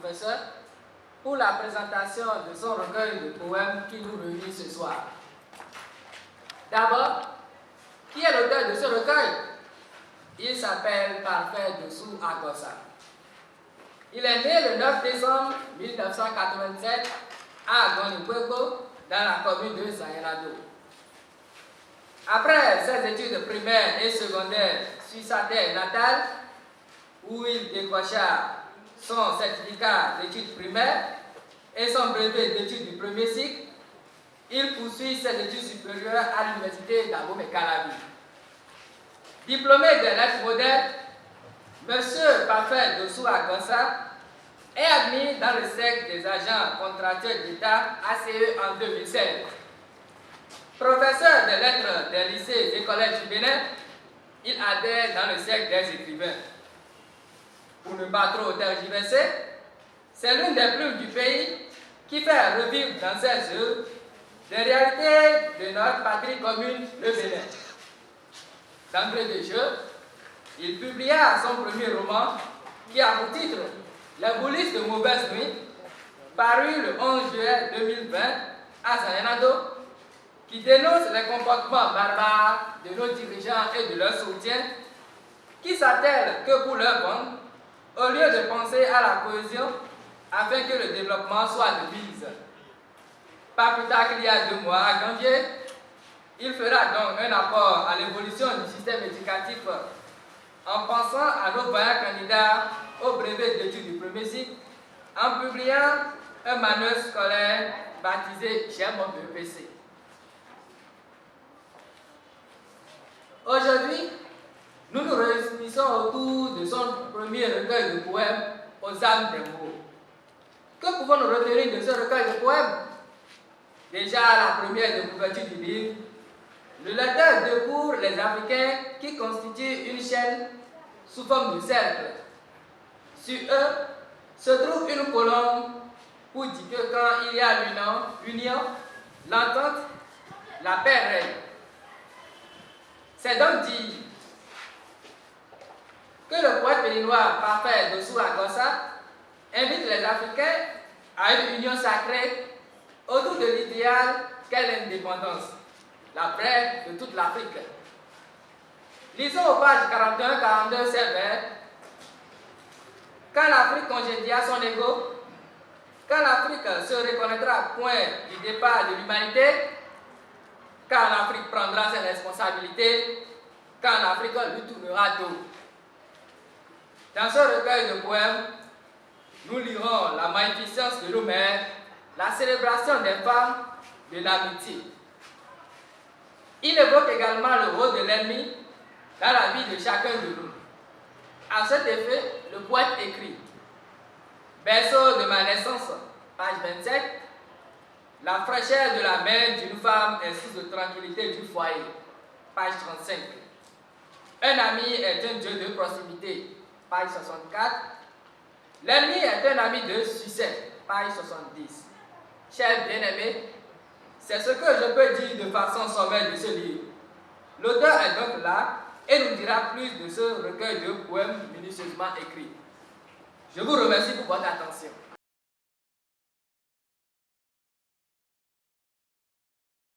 professeur pour la présentation de son recueil de poèmes qui nous réunit ce soir. D'abord, qui est l'auteur de ce recueil? Il s'appelle Parfait Dossou Agossa. Il est né le 9 décembre 1987 à Agonikwego, dans la commune de Zahirado. Après ses études primaires et secondaires sur sa terre natale, où il décrocha son certificat d'études primaires et son brevet d'études du premier cycle, il poursuit ses études supérieures à l'université d'Abomey-Calavi. Diplômé de lettres modernes, M. Parfait Dossou Agossa est admis dans le cercle des agents contractuels d'État ACE en 2016. Professeur de lettres des lycées et collèges du Bénin, il adhère dans le cercle des écrivains. Pour ne pas trop tergiverser, c'est l'une des plumes du pays qui fait revivre dans ses œuvres des réalités de notre patrie commune, le Bénin. D'entrée de jeu, il publia son premier roman qui a pour titre Les boulisses de mauvaise nuit, paru le 11 juillet 2020 à Zahirado, qui dénonce les comportements barbares de nos dirigeants et de leurs soutiens, qui s'attellent que pour leur compte, au lieu de penser à la cohésion, afin que le développement soit de mise. Pas plus tard qu'il y a 2 mois, à janvier, il fera donc un apport à l'évolution du système éducatif en pensant à nos vaillants candidats au brevet d'études du premier cycle, en publiant un manuel scolaire baptisé J'aime mon BEPC. Aujourd'hui, nous nous réunissons autour de son premier recueil de poèmes aux âmes des mots. Que pouvons-nous retenir de ce recueil de poèmes? Déjà, la première de couverture du livre, le lecteur découvre les Africains qui constituent une chaîne sous forme de cercle. Sur eux se trouve une colonne pour dire que quand il y a l'union, l'entente, la paix règne. C'est donc dire que le poète béninois Parfait Dossou Agossa invite les Africains à une union sacrée autour de l'idéal qu'est l'indépendance, la paix de toute l'Afrique. Lisons aux pages 41-42 ces vers. Quand l'Afrique congédia son ego, quand l'Afrique se reconnaîtra point du départ de l'humanité, quand l'Afrique prendra ses responsabilités, quand l'Afrique lui tournera dos. Dans ce recueil de poèmes, nous lirons la magnificence de nos mères, la célébration des femmes, de l'amitié. Il évoque également le rôle de l'ennemi dans la vie de chacun de nous. À cet effet, le poète écrit: berceau de ma naissance, page 27, la fraîcheur de la main d'une femme est source de tranquillité du foyer, page 35. Un ami est un dieu de proximité, page 64. L'ennemi est un ami de succès, page 70. Chers bien-aimés, c'est ce que je peux dire de façon sommaire de ce livre. L'auteur est donc là et nous dira plus de ce recueil de poèmes minutieusement écrits. Je vous remercie pour votre attention.